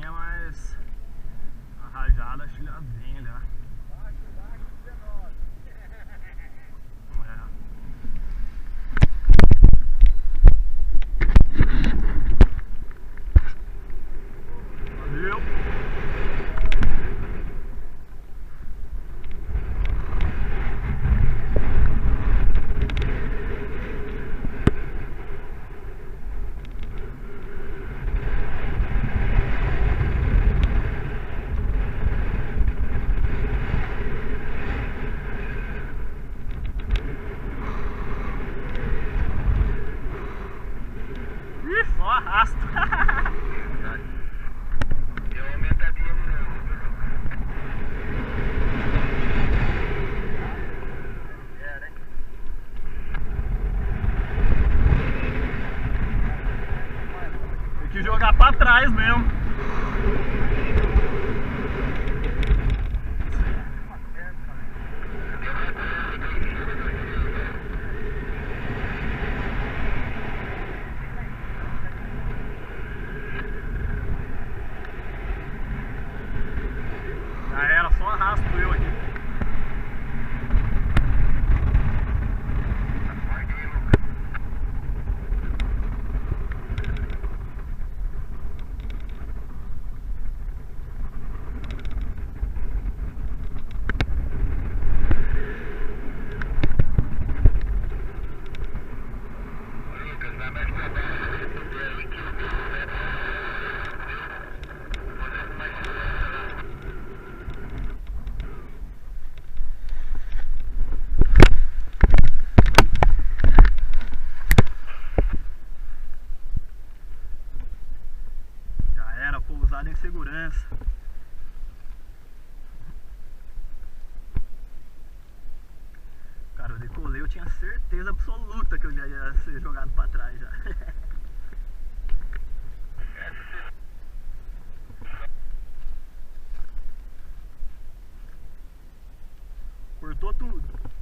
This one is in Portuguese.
pouquinho, mas a rajada acho que já vem já. Valeu! Ih, só arrasta. Deu uma aumentadinha de novo, viu, Lucas? Tem que jogar pra trás mesmo. Já era, só arrasto eu aqui. Lucas, dá mais trabalho se puder aí que o bicho Já era, pousada em segurança. Cara, eu decolei, eu tinha certeza absoluta que eu já ia ser jogado pra trás já.